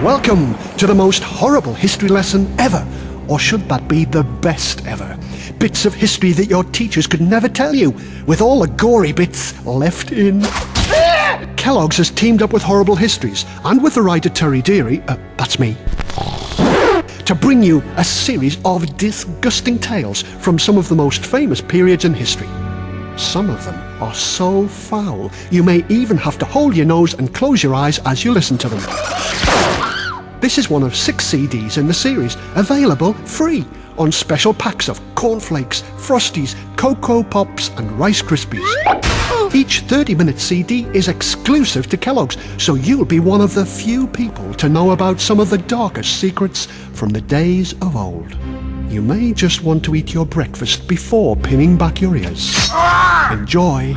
Welcome to the most horrible history lesson ever, or should that be the best ever? Bits of history that your teachers could never tell you, with all the gory bits left in. Kellogg's has teamed up with Horrible Histories, and with the writer Terry Deary, that's me, to bring you a series of disgusting tales from some of the most famous periods in history. Some of them are so foul, you may even have to hold your nose and close your eyes as you listen to them. This is one of 6 CDs in the series, available free on special packs of cornflakes, Frosties, Cocoa Pops and Rice Krispies. Each 30-minute CD is exclusive to Kellogg's, so you'll be one of the few people to know about some of the darkest secrets from the days of old. You may just want to eat your breakfast before pinning back your ears. Enjoy!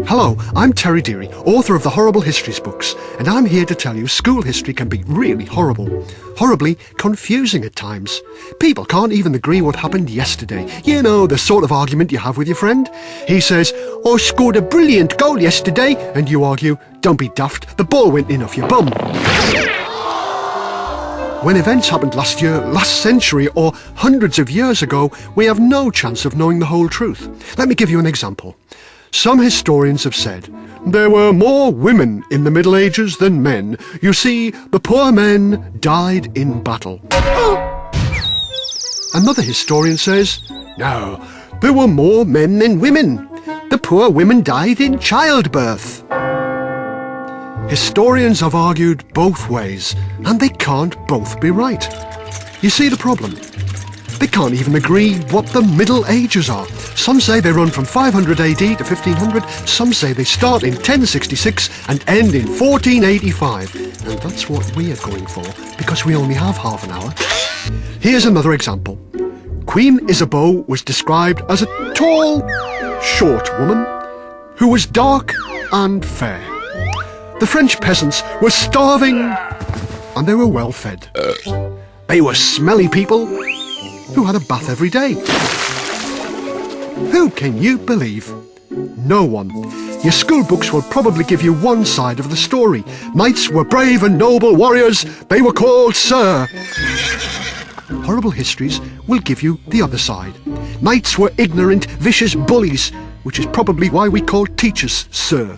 Hello, I'm Terry Deary, author of the Horrible Histories books, and I'm here to tell you school history can be really horrible. Horribly confusing at times. People can't even agree what happened yesterday. You know, the sort of argument you have with your friend. He says, "I scored a brilliant goal yesterday," and you argue, "Don't be daft, the ball went in off your bum." When events happened last year, last century, or hundreds of years ago, we have no chance of knowing the whole truth. Let me give you an example. Some historians have said, there were more women in the Middle Ages than men. You see, the poor men died in battle. Another historian says, no, there were more men than women. The poor women died in childbirth. Historians have argued both ways, and they can't both be right. You see the problem? They can't even agree what the Middle Ages are. Some say they run from 500 AD to 1500, some say they start in 1066 and end in 1485. And that's what we are going for, because we only have half an hour. Here's another example. Queen Isabeau was described as a tall, short woman who was dark and fair. The French peasants were starving and they were well fed. They were smelly people who had a bath every day. Who can you believe? No one. Your school books will probably give you one side of the story. Knights were brave and noble warriors. They were called Sir. Horrible Histories will give you the other side. Knights were ignorant, vicious bullies, which is probably why we call teachers Sir.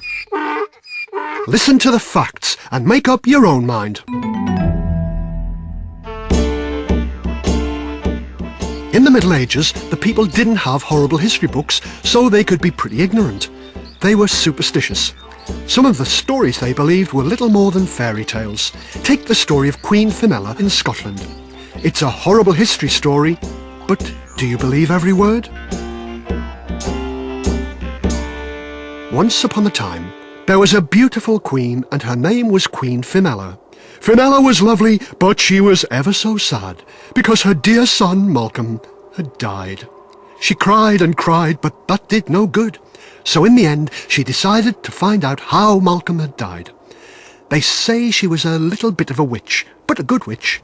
Listen to the facts and make up your own mind. In the Middle Ages, the people didn't have horrible history books, so they could be pretty ignorant. They were superstitious. Some of the stories they believed were little more than fairy tales. Take the story of Queen Fenella in Scotland. It's a horrible history story, but do you believe every word? Once upon a time, there was a beautiful queen, and her name was Queen Fenella. Fenella was lovely, but she was ever so sad, because her dear son, Malcolm, had died. She cried and cried, but that did no good. So in the end, she decided to find out how Malcolm had died. They say she was a little bit of a witch, but a good witch.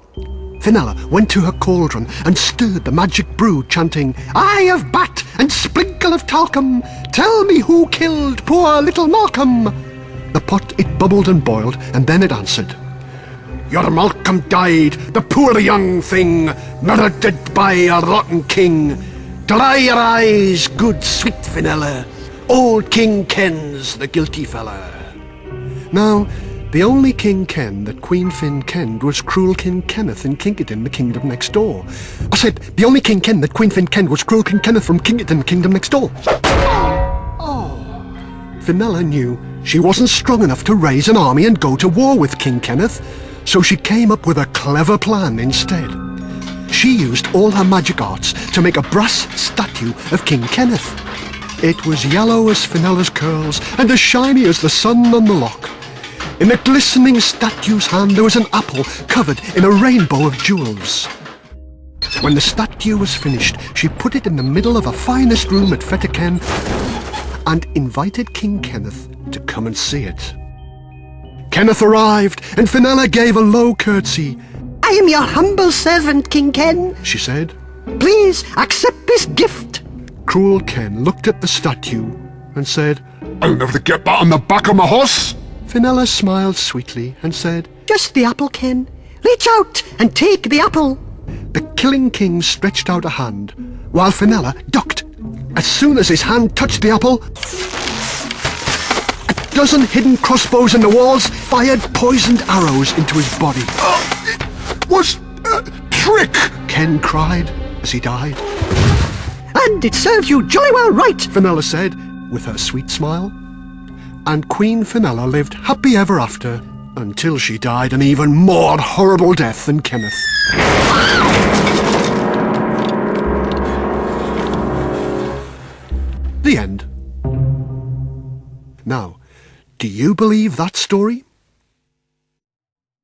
Fenella went to her cauldron and stirred the magic brew, chanting, "Eye of bat and sprinkle of talcum, tell me who killed poor little Malcolm." The pot, it bubbled and boiled, and then it answered, "Your Malcolm died, the poor young thing, murdered by a rotten king. Dry your eyes, good sweet Fenella, old King Ken's the guilty fella." Now, the only King Ken that Queen Fin kenned was cruel King Kenneth in Kincardine, the kingdom next door. I said, the only King Ken that Queen Fin kenned was cruel King Kenneth from Kincardine, the kingdom next door. Fenella knew she wasn't strong enough to raise an army and go to war with King Kenneth, so she came up with a clever plan instead. She used all her magic arts to make a brass statue of King Kenneth. It was yellow as Fenella's curls and as shiny as the sun on the loch. In the glistening statue's hand there was an apple covered in a rainbow of jewels. When the statue was finished, she put it in the middle of a finest room at Fetterken and invited King Kenneth to come and see it. Kenneth arrived, and Fenella gave a low curtsy. "I am your humble servant, King Ken," she said. "Please accept this gift." Cruel Ken looked at the statue and said, "I'll never get that on the back of my horse." Fenella smiled sweetly and said, "Just the apple, Ken. Reach out and take the apple." The Killing King stretched out a hand, while Fenella ducked. As soon as his hand touched the apple, a dozen hidden crossbows in the walls fired poisoned arrows into his body. "It was a trick," Ken cried as he died. "And it served you jolly well right," Fenella said, with her sweet smile. And Queen Fenella lived happy ever after, until she died an even more horrible death than Kenneth. The end. Now, do you believe that story?